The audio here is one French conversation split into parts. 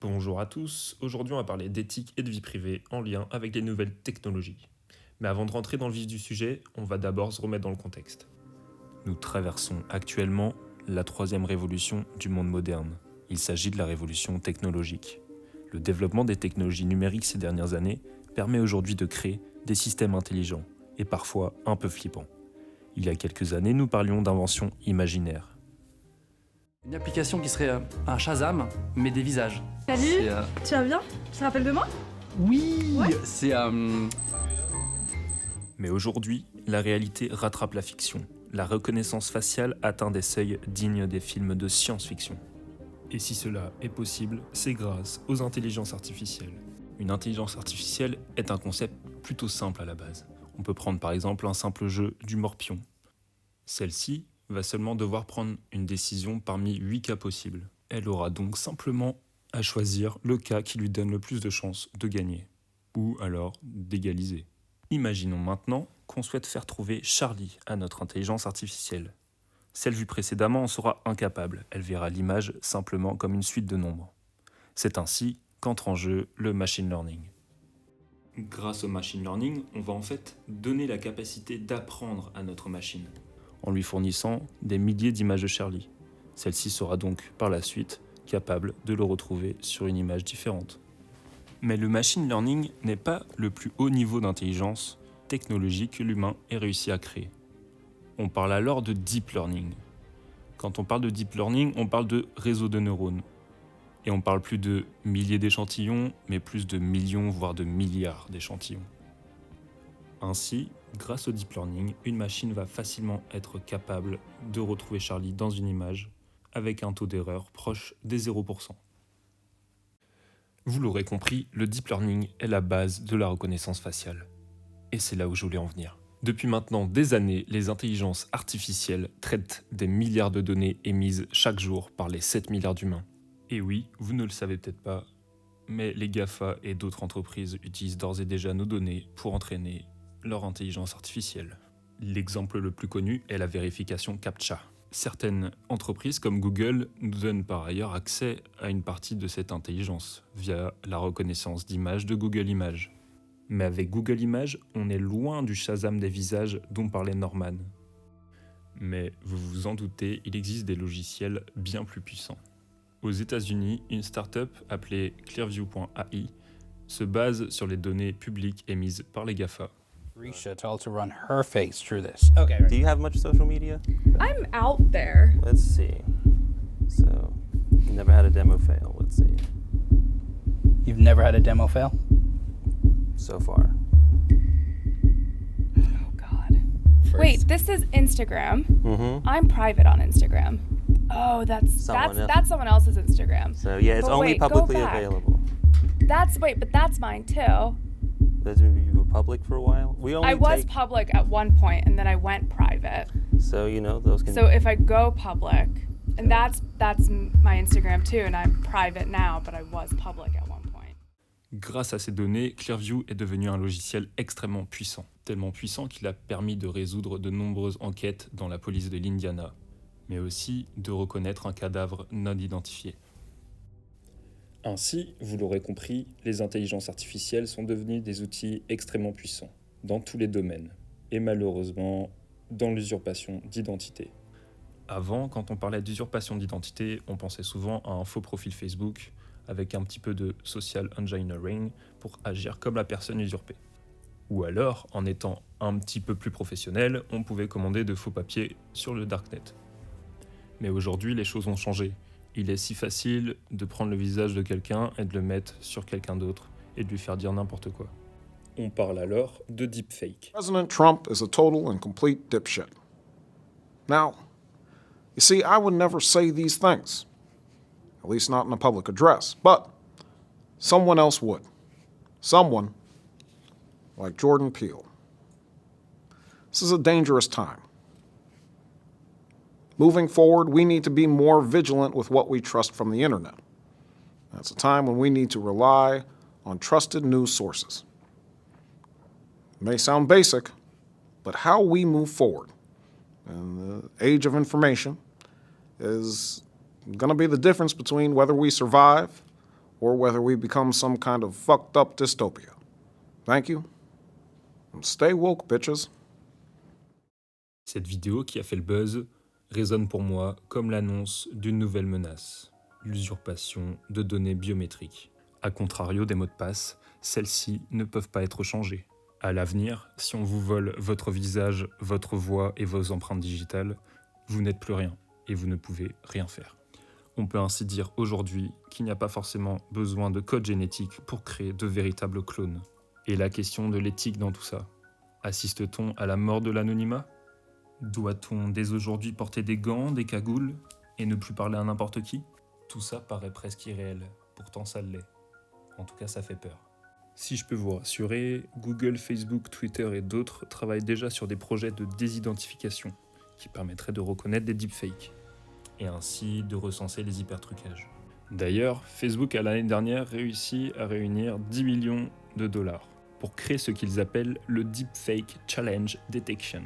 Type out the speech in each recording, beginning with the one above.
Bonjour à tous, aujourd'hui on va parler d'éthique et de vie privée en lien avec les nouvelles technologies. Mais avant de rentrer dans le vif du sujet, on va d'abord se remettre dans le contexte. Nous traversons actuellement la troisième révolution du monde moderne. Il s'agit de la révolution technologique. Le développement des technologies numériques ces dernières années permet aujourd'hui de créer des systèmes intelligents et parfois un peu flippants. Il y a quelques années, nous parlions d'inventions imaginaires. Une application qui serait un Shazam, mais des visages. Salut, tu vas bien? Tu te rappelles de moi? Oui, Ouais. c'est Mais aujourd'hui, la réalité rattrape la fiction. La reconnaissance faciale atteint des seuils dignes des films de science-fiction. Et si cela est possible, c'est grâce aux intelligences artificielles. Une intelligence artificielle est un concept plutôt simple à la base. On peut prendre par exemple un simple jeu du morpion. Celle-ci va seulement devoir prendre une décision parmi 8 cas possibles. Elle aura donc simplement à choisir le cas qui lui donne le plus de chances de gagner, ou alors d'égaliser. Imaginons maintenant qu'on souhaite faire trouver Charlie à notre intelligence artificielle. Celle vue précédemment en sera incapable, elle verra l'image simplement comme une suite de nombres. C'est ainsi qu'entre en jeu le machine learning. Grâce au machine learning, on va en fait donner la capacité d'apprendre à notre machine, en lui fournissant des milliers d'images de Charlie. Celle-ci sera donc par la suite capable de le retrouver sur une image différente. Mais le machine learning n'est pas le plus haut niveau d'intelligence technologique que l'humain ait réussi à créer. On parle alors de deep learning. Quand on parle de deep learning, on parle de réseau de neurones. Et on parle plus de milliers d'échantillons, mais plus de millions, voire de milliards d'échantillons. Ainsi, grâce au deep learning, une machine va facilement être capable de retrouver Charlie dans une image avec un taux d'erreur proche des 0%. Vous l'aurez compris, le deep learning est la base de la reconnaissance faciale. Et c'est là où je voulais en venir. Depuis maintenant des années, les intelligences artificielles traitent des milliards de données émises chaque jour par les 7 milliards d'humains. Et oui, vous ne le savez peut-être pas, mais les GAFA et d'autres entreprises utilisent d'ores et déjà nos données pour entraîner leur intelligence artificielle. L'exemple le plus connu est la vérification CAPTCHA. Certaines entreprises comme Google nous donnent par ailleurs accès à une partie de cette intelligence via la reconnaissance d'images de Google Images. Mais avec Google Images, on est loin du Shazam des visages dont parlait Norman. Mais vous vous en doutez, il existe des logiciels bien plus puissants. Aux États-Unis, une start-up appelée Clearview.ai se base sur les données publiques émises par les GAFA. Risha told to run her face through this. Okay. Do you have much social media? I'm out there. Let's see. So, you never had a demo fail. Let's see. You've never had a demo fail? So far. Oh God. Wait, this is Instagram. Mm-hmm. I'm private on Instagram. Oh, that's someone else's Instagram. So, yeah, it's But only wait, go publicly back. available. But that's mine too. That's maybe you were public for a while? We only I was take, public at one point and then I went private. so, you know, those can... So if I go public, and that's my Instagram too, and I'm private now, but I was public at one point. Grâce à ces données, Clearview est devenu un logiciel extrêmement puissant. Tellement puissant qu'il a permis de résoudre de nombreuses enquêtes dans la police de l'Indiana, mais aussi de reconnaître un cadavre non identifié. Ainsi, vous l'aurez compris, les intelligences artificielles sont devenues des outils extrêmement puissants, dans tous les domaines, et malheureusement, dans l'usurpation d'identité. Avant, quand on parlait d'usurpation d'identité, on pensait souvent à un faux profil Facebook, avec un petit peu de social engineering pour agir comme la personne usurpée. Ou alors, en étant un petit peu plus professionnel, on pouvait commander de faux papiers sur le darknet. Mais aujourd'hui, les choses ont changé. Il est si facile de prendre le visage de quelqu'un et de le mettre sur quelqu'un d'autre et de lui faire dire n'importe quoi. On parle alors de deepfake. President Trump is a total and complete dipshit. Now, you see, I would never say these things, at least not in a public address, but someone else would. Someone like Jordan Peele. This is a dangerous time. Moving forward, we need to be more vigilant with what we trust from the internet. That's a time when we need to rely on trusted news sources. It may sound basic, but how we move forward in the age of information is going to be the difference between whether we survive or whether we become some kind of fucked up dystopia. Thank you. And stay woke, bitches. Cette vidéo qui a fait le buzz résonne pour moi comme l'annonce d'une nouvelle menace, l'usurpation de données biométriques. A contrario des mots de passe, celles-ci ne peuvent pas être changées. À l'avenir, si on vous vole votre visage, votre voix et vos empreintes digitales, vous n'êtes plus rien et vous ne pouvez rien faire. On peut ainsi dire aujourd'hui qu'il n'y a pas forcément besoin de code génétique pour créer de véritables clones. Et la question de l'éthique dans tout ça. Assiste-t-on à la mort de l'anonymat ? Doit-on dès aujourd'hui porter des gants, des cagoules et ne plus parler à n'importe qui ? Tout ça paraît presque irréel, pourtant ça l'est. En tout cas, ça fait peur. Si je peux vous rassurer, Google, Facebook, Twitter et d'autres travaillent déjà sur des projets de désidentification qui permettraient de reconnaître des deepfakes et ainsi de recenser les hypertrucages. D'ailleurs, Facebook a l'année dernière réussi à réunir 10 millions de dollars pour créer ce qu'ils appellent le Deepfake Challenge Detection.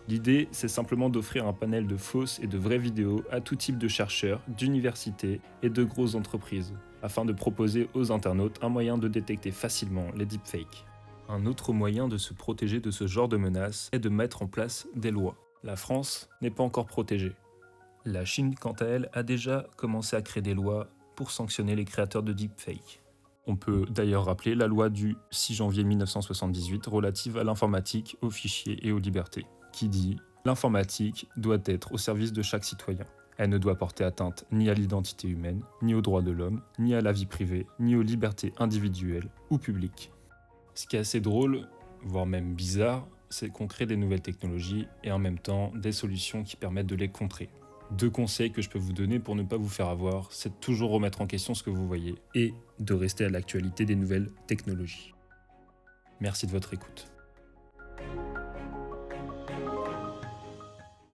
L'idée, c'est simplement d'offrir un panel de fausses et de vraies vidéos à tout type de chercheurs, d'universités et de grosses entreprises, afin de proposer aux internautes un moyen de détecter facilement les deepfakes. Un autre moyen de se protéger de ce genre de menaces est de mettre en place des lois. La France n'est pas encore protégée. La Chine, quant à elle, a déjà commencé à créer des lois pour sanctionner les créateurs de deepfakes. On peut d'ailleurs rappeler la loi du 6 janvier 1978 relative à l'informatique, aux fichiers et aux libertés, qui dit « L'informatique doit être au service de chaque citoyen. Elle ne doit porter atteinte ni à l'identité humaine, ni aux droits de l'homme, ni à la vie privée, ni aux libertés individuelles ou publiques. » Ce qui est assez drôle, voire même bizarre, c'est qu'on crée des nouvelles technologies et en même temps des solutions qui permettent de les contrer. 2 conseils que je peux vous donner pour ne pas vous faire avoir, c'est de toujours remettre en question ce que vous voyez et de rester à l'actualité des nouvelles technologies. Merci de votre écoute.